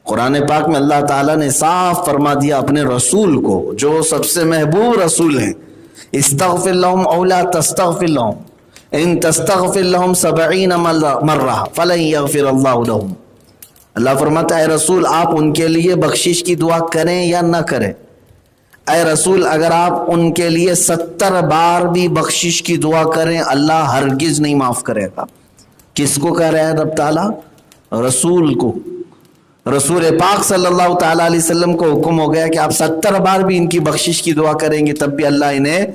قرآن پاک میں اللہ تعالیٰ نے صاف فرما دیا اپنے رسول کو جو سب سے محبوب رسول ہیں، استغفر لهم او لا تستغفر لهم ان تستغفر لهم 70 مرہ فلن یغفر اللہ لهم۔ اللہ فرماتا ہے اے رسول آپ ان کے لیے بخشش کی دعا کریں یا نہ کریں، اے رسول اگر آپ ان کے لیے 70 بار بھی بخشش کی دعا کریں اللہ ہرگز نہیں معاف کرے گا۔ کس کو کہہ رہے ہیں رب تعالیٰ؟ رسول کو۔ رسول پاک صلی اللہ تعالیٰ علیہ وسلم کو حکم ہو گیا کہ آپ 70 بار بھی ان کی بخشش کی دعا کریں گے تب بھی اللہ انہیں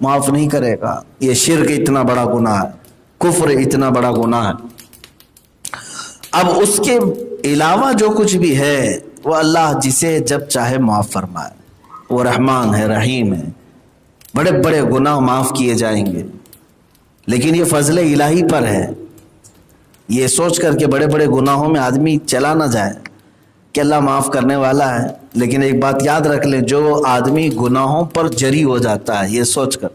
معاف نہیں کرے گا۔ یہ شرک اتنا بڑا گناہ ہے، کفر اتنا بڑا گناہ ہے۔ اب اس کے علاوہ جو کچھ بھی ہے وہ اللہ جسے جب چاہے معاف فرمائے، وہ رحمان ہے، رحیم ہے۔ بڑے بڑے گناہ معاف کیے جائیں گے، لیکن یہ فضل الہی پر ہے۔ یہ سوچ کر کے بڑے بڑے گناہوں میں آدمی چلا نہ جائے کہ اللہ معاف کرنے والا ہے، لیکن ایک بات یاد رکھ لیں، جو آدمی گناہوں پر جری ہو جاتا ہے یہ سوچ کر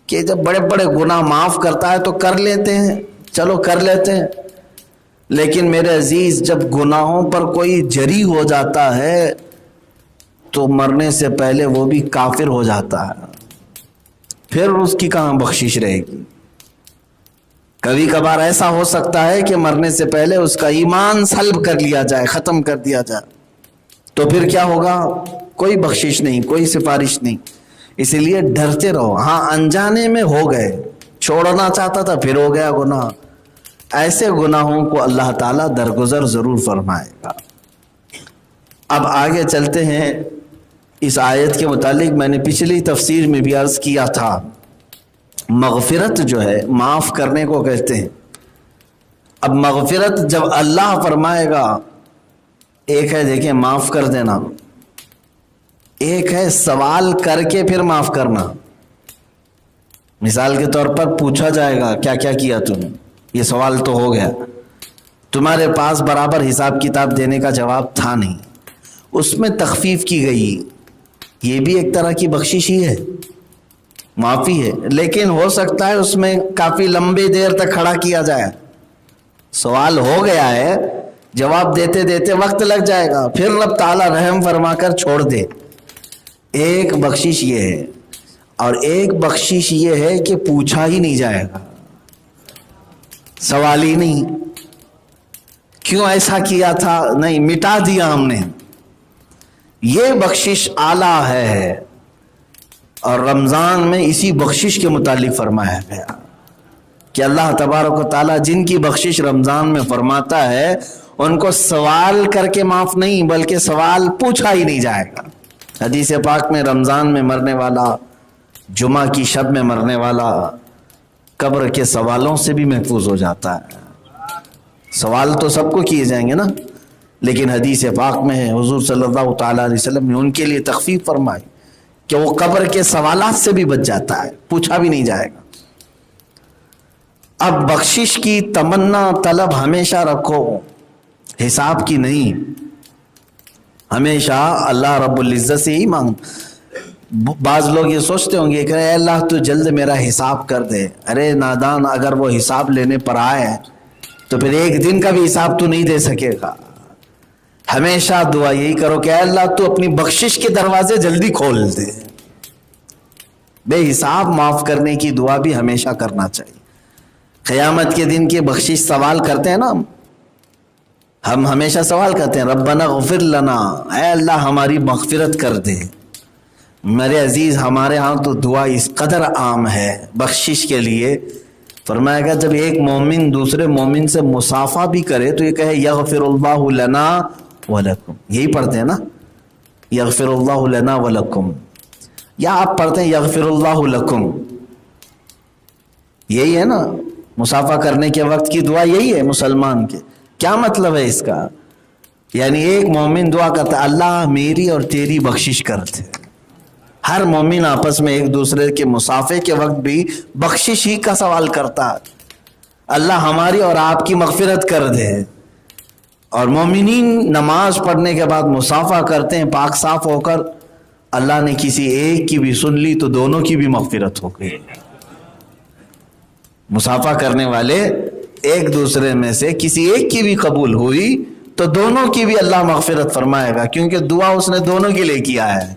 کہ جب بڑے بڑے گناہ معاف کرتا ہے تو کر لیتے ہیں، چلو کر لیتے ہیں، لیکن میرے عزیز جب گناہوں پر کوئی جری ہو جاتا ہے تو مرنے سے پہلے وہ بھی کافر ہو جاتا ہے، پھر اس کی کہاں بخشش رہے گی۔ کبھی کبھار ایسا ہو سکتا ہے کہ مرنے سے پہلے اس کا ایمان سلب کر لیا جائے، ختم کر دیا جائے، تو پھر کیا ہوگا؟ کوئی بخشش نہیں، کوئی سفارش نہیں۔ اسی لیے ڈرتے رہو۔ ہاں انجانے میں ہو گئے، چھوڑنا چاہتا تھا پھر ہو گیا گناہ، ایسے گناہوں کو اللہ تعالیٰ درگزر ضرور فرمائے گا۔ اب آگے چلتے ہیں۔ اس آیت کے متعلق میں نے پچھلی تفسیر میں بھی عرض کیا تھا، مغفرت جو ہے معاف کرنے کو کہتے ہیں۔ اب مغفرت جب اللہ فرمائے گا، ایک ہے دیکھیں معاف کر دینا، ایک ہے سوال کر کے پھر معاف کرنا۔ مثال کے طور پر پوچھا جائے گا کیا کیا کیا تم نے، یہ سوال تو ہو گیا، تمہارے پاس برابر حساب کتاب دینے کا جواب تھا نہیں، اس میں تخفیف کی گئی، یہ بھی ایک طرح کی بخشش ہی ہے، معافی ہے، لیکن ہو سکتا ہے اس میں کافی لمبی دیر تک کھڑا کیا جائے۔ سوال ہو گیا ہے، جواب دیتے دیتے وقت لگ جائے گا، پھر رب تعالیٰ رحم فرما کر چھوڑ دے۔ ایک بخشش یہ ہے، اور ایک بخشش یہ ہے کہ پوچھا ہی نہیں جائے گا، سوال ہی نہیں، کیوں ایسا کیا تھا، نہیں، مٹا دیا ہم نے۔ یہ بخشش اعلیٰ ہے، اور رمضان میں اسی بخشش کے متعلق فرمایا گیا کہ اللہ تبارک و تعالیٰ جن کی بخشش رمضان میں فرماتا ہے ان کو سوال کر کے معاف نہیں بلکہ سوال پوچھا ہی نہیں جائے گا۔ حدیث پاک میں رمضان میں مرنے والا، جمعہ کی شب میں مرنے والا قبر کے سوالوں سے بھی محفوظ ہو جاتا ہے۔ سوال تو سب کو کیے جائیں گے نا، لیکن حدیث پاک میں ہے حضور صلی اللہ تعالیٰ علیہ وسلم نے ان کے لیے تخفیف فرمائی کہ وہ قبر کے سوالات سے بھی بچ جاتا ہے، پوچھا بھی نہیں جائے گا۔ اب بخشش کی تمنا طلب ہمیشہ رکھو، حساب کی نہیں، ہمیشہ اللہ رب العزت سے ہی مانگ۔ بعض لوگ یہ سوچتے ہوں گے کہ اے اللہ تو جلد میرا حساب کر دے۔ ارے نادان، اگر وہ حساب لینے پر آئے تو پھر ایک دن کا بھی حساب تو نہیں دے سکے گا۔ ہمیشہ دعا یہی کرو کہ اے اللہ تو اپنی بخشش کے دروازے جلدی کھول دے۔ بے حساب معاف کرنے کی دعا بھی ہمیشہ کرنا چاہیے۔ قیامت کے دن کی بخشش سوال کرتے ہیں نا، ہم ہمیشہ سوال کرتے ہیں ربنا اغفر لنا، اے اللہ ہماری مغفرت کر دے۔ میرے عزیز ہمارے ہاں تو دعا اس قدر عام ہے بخشش کے لیے، فرمایا گا جب ایک مومن دوسرے مومن سے مصافحہ بھی کرے تو یہ کہے یغفر اللہ لنا ولکم، یہی پڑھتے ہیں نا، یغفر اللہ لنا ولکم، یا آپ پڑھتے ہیں یغفر اللہ لکم، یہی ہے نا مصافحہ کرنے کے وقت کی دعا، یہی ہے مسلمان کے۔ کیا مطلب ہے اس کا؟ یعنی ایک مومن دعا کرتا ہے اللہ میری اور تیری بخشش کر دے۔ ہر مومن آپس میں ایک دوسرے کے مصافحے کے وقت بھی بخشش ہی کا سوال کرتا ہے، اللہ ہماری اور آپ کی مغفرت کر دے۔ اور مومنین نماز پڑھنے کے بعد مصافحہ کرتے ہیں پاک صاف ہو کر، اللہ نے کسی ایک کی بھی سن لی تو دونوں کی بھی مغفرت ہو گئی۔ مصافحہ کرنے والے ایک دوسرے میں سے کسی ایک کی بھی قبول ہوئی تو دونوں کی بھی اللہ مغفرت فرمائے گا، کیونکہ دعا اس نے دونوں کے لیے کیا ہے،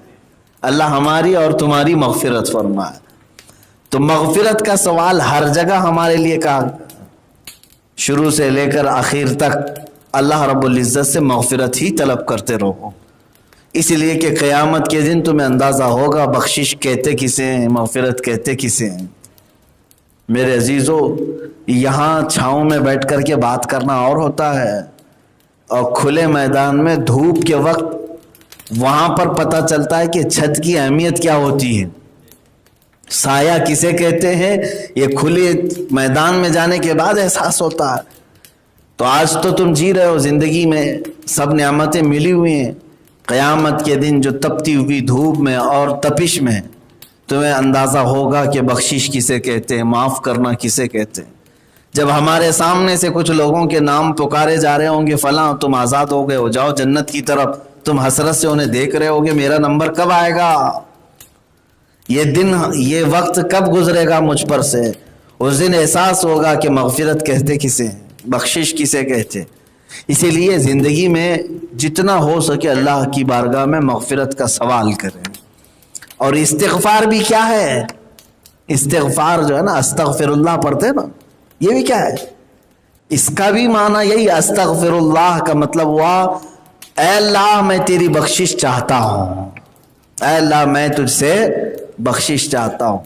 اللہ ہماری اور تمہاری مغفرت فرمائے۔ تو مغفرت کا سوال ہر جگہ ہمارے لیے کہا، شروع سے لے کر آخر تک اللہ رب العزت سے مغفرت ہی طلب کرتے رہو، اس لیے کہ قیامت کے دن تمہیں اندازہ ہوگا بخشش کہتے کسے ہیں، مغفرت کہتے کسے ہیں۔ میرے عزیزو، یہاں چھاؤں میں بیٹھ کر کے بات کرنا اور ہوتا ہے، اور کھلے میدان میں دھوپ کے وقت وہاں پر پتہ چلتا ہے کہ چھت کی اہمیت کیا ہوتی ہے، سایہ کسے کہتے ہیں، یہ کھلے میدان میں جانے کے بعد احساس ہوتا ہے۔ تو آج تو تم جی رہے ہو، زندگی میں سب نعمتیں ملی ہوئی ہیں، قیامت کے دن جو تپتی ہوئی دھوپ میں اور تپش میں تمہیں اندازہ ہوگا کہ بخشش کسے کہتے ہیں، معاف کرنا کسے کہتے ہیں۔ جب ہمارے سامنے سے کچھ لوگوں کے نام پکارے جا رہے ہوں گے، فلاں تم آزاد ہو گئے ہو، جاؤ جنت کی طرف، تم حسرت سے انہیں دیکھ رہے ہوگے میرا نمبر کب آئے گا، یہ دن یہ وقت کب گزرے گا مجھ پر سے۔ اس دن احساس ہوگا کہ مغفرت کہتے کسے ہیں، بخشش کسے کہتے۔ اسی لیے زندگی میں جتنا ہو سکے اللہ کی بارگاہ میں مغفرت کا سوال کریں۔ اور استغفار بھی کیا ہے، استغفار جو ہے نا، استغفر اللہ پڑھتے ہیں نا، یہ بھی کیا ہے، اس کا بھی معنی یہی، استغفر اللہ کا مطلب ہوا اے اللہ میں تیری بخشش چاہتا ہوں، اے اللہ میں تجھ سے بخشش چاہتا ہوں،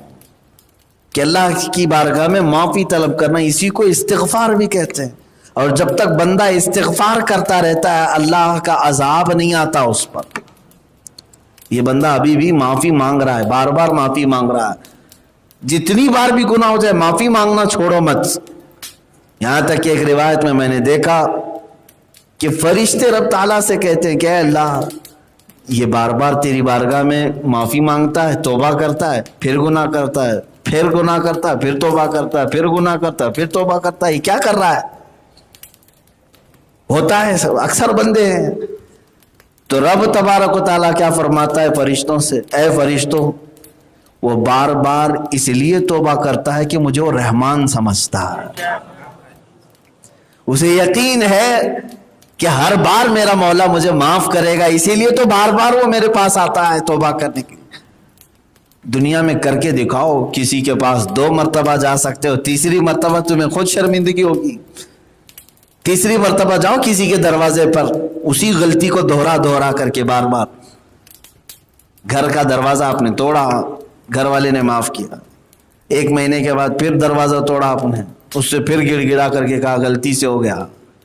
کہ اللہ کی بارگاہ میں معافی طلب کرنا، اسی کو استغفار بھی کہتے ہیں۔ اور جب تک بندہ استغفار کرتا رہتا ہے اللہ کا عذاب نہیں آتا اس پر۔ یہ بندہ ابھی بھی معافی مانگ رہا ہے، بار بار معافی مانگ رہا ہے، جتنی بار بھی گناہ ہو جائے معافی مانگنا چھوڑو مت۔ یہاں تک کہ ایک روایت میں نے دیکھا کہ فرشتے رب تعالیٰ سے کہتے ہیں کہ اے اللہ یہ بار بار تیری بارگاہ میں معافی مانگتا ہے، توبہ کرتا ہے، پھر گناہ کرتا ہے، پھر گناہ کرتا ہے، پھر توبہ کرتا ہے، پھر گناہ کرتا ہے، پھر توبہ کرتا ہے، یہ کیا کر رہا ہے؟ ہوتا ہے اکثر بندے ہیں۔ تو رب تبارک و تعالیٰ کیا فرماتا ہے فرشتوں سے، اے فرشتوں وہ بار بار اس لیے توبہ کرتا ہے کہ مجھے وہ رحمان سمجھتا ہے، اسے یقین ہے کہ ہر بار میرا مولا مجھے معاف کرے گا، اسی لیے تو بار بار وہ میرے پاس آتا ہے توبہ کرنے کے لیے۔ دنیا میں کر کے دکھاؤ، کسی کے پاس 2 مرتبہ جا سکتے ہو، تیسری مرتبہ تمہیں خود شرمندگی ہوگی۔ تیسری مرتبہ جاؤ کسی کے دروازے پر، اسی غلطی کو دہرا کر کے بار بار، گھر کا دروازہ آپ نے توڑا، گھر والے نے معاف کیا، 1 مہینے کے بعد پھر دروازہ توڑا آپ نے، اس سے پھر گڑ گڑا کر کے کہا غلطی سے ہو گیا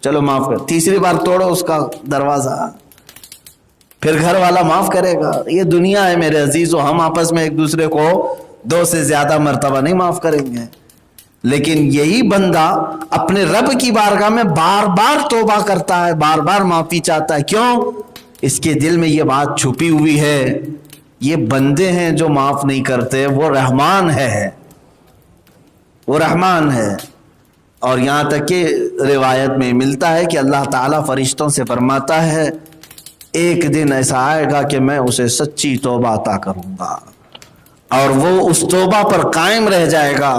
چلو معاف کر، تیسری بار توڑو اس کا دروازہ، پھر گھر والا معاف کرے گا۔ یہ دنیا ہے میرے عزیزو، ہم آپس میں ایک دوسرے کو 2 سے زیادہ مرتبہ نہیں معاف کریں گے، لیکن یہی بندہ اپنے رب کی بارگاہ میں بار بار توبہ کرتا ہے، بار بار معافی چاہتا ہے۔ کیوں؟ اس کے دل میں یہ بات چھپی ہوئی ہے، یہ بندے ہیں جو معاف نہیں کرتے، وہ رحمان ہے، وہ رحمان ہے۔ اور یہاں تک کہ روایت میں ملتا ہے کہ اللہ تعالیٰ فرشتوں سے فرماتا ہے ایک دن ایسا آئے گا کہ میں اسے سچی توبہ عطا کروں گا، اور وہ اس توبہ پر قائم رہ جائے گا۔